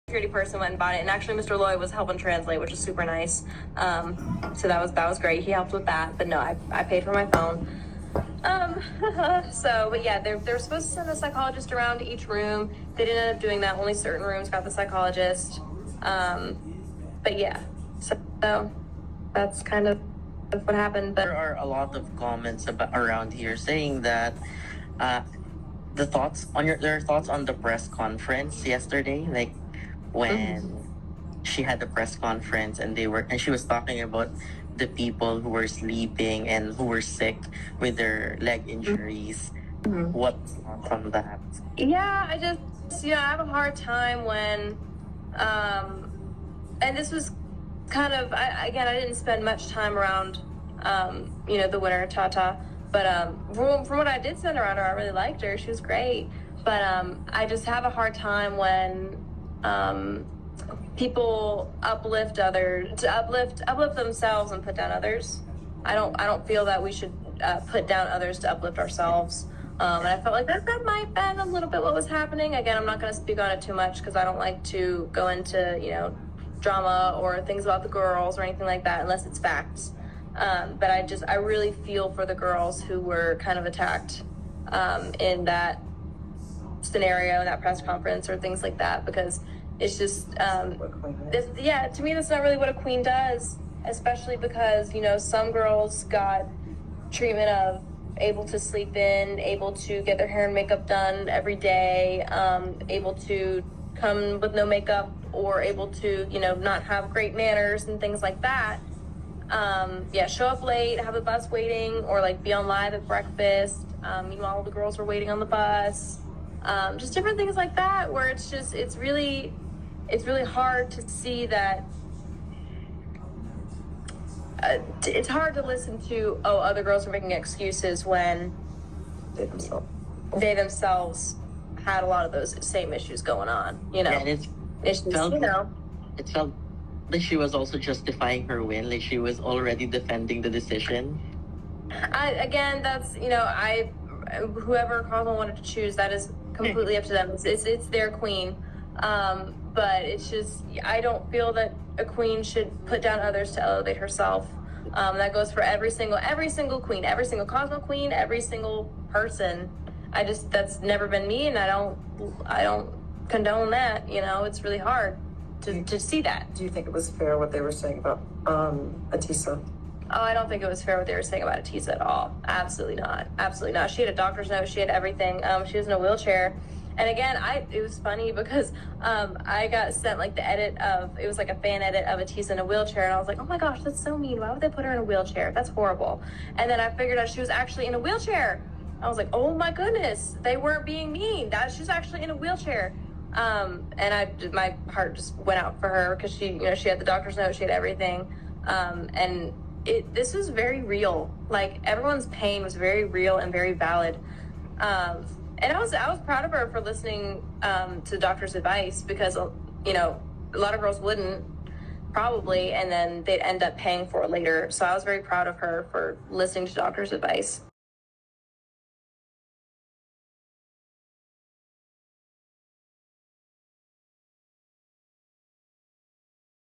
security person went and bought it, and actually Mr. Lloyd was helping translate, which is super nice. So that was great. He helped with that, but no, I paid for my phone. So, but yeah, they're supposed to send a psychologist around to each room. They didn't end up doing that. Only certain rooms got the psychologist. But yeah, so that's kind of what happened. But There are a lot of comments around here saying that their thoughts on the press conference yesterday, like when she had the press conference and she was talking about the people who were sleeping and who were sick with their leg injuries. What's thoughts on that? Yeah, I have a hard time when, and this was kind of, I didn't spend much time around, the winner, Tata, but from what I did spend around her, I really liked her. She was great, but I just have a hard time when people uplift others, to uplift themselves and put down others. I don't feel that we should put down others to uplift ourselves. And I felt like that might have been a little bit what was happening. Again, I'm not going to speak on it too much because I don't like to go into, drama or things about the girls or anything like that unless it's facts. But I really feel for the girls who were kind of attacked in that scenario, in that press conference or things like that, because it's just, to me, that's not really what a queen does, especially because, some girls got treatment of able to sleep in, able to get their hair and makeup done every day, able to come with no makeup, or able to, not have great manners and things like that. Show up late, have a bus waiting, or like be on live at breakfast. Meanwhile, all the girls were waiting on the bus. Just different things like that, where it's really hard to see that. It's hard to listen to, other girls are making excuses when they themselves had a lot of those same issues going on, Yeah, and it felt like she was also justifying her win, like she was already defending the decision. Whoever Cosmo wanted to choose, that is completely up to them. It's their queen. But it's just, I don't feel that a queen should put down others to elevate herself. That goes for every single queen, every single Cosmo queen, every single person. That's never been me, and I don't condone that. It's really hard to see that. Do you think it was fair what they were saying about Atisa? Oh, I don't think it was fair what they were saying about Atisa at all. Absolutely not. Absolutely not. She had a doctor's note. She had everything. She was in a wheelchair. And again, it was funny because I got sent like the edit it was like a fan edit of Atisa in a wheelchair, and I was like, oh my gosh, that's so mean. Why would they put her in a wheelchair? That's horrible. And then I figured out she was actually in a wheelchair. I was like, oh my goodness, they weren't being mean. She's actually in a wheelchair. And my heart just went out for her because she had the doctor's note, she had everything. And this was very real. Like, everyone's pain was very real and very valid. And I was proud of her for listening to the doctor's advice, because a lot of girls wouldn't, probably, and then they'd end up paying for it later. So I was very proud of her for listening to doctor's advice.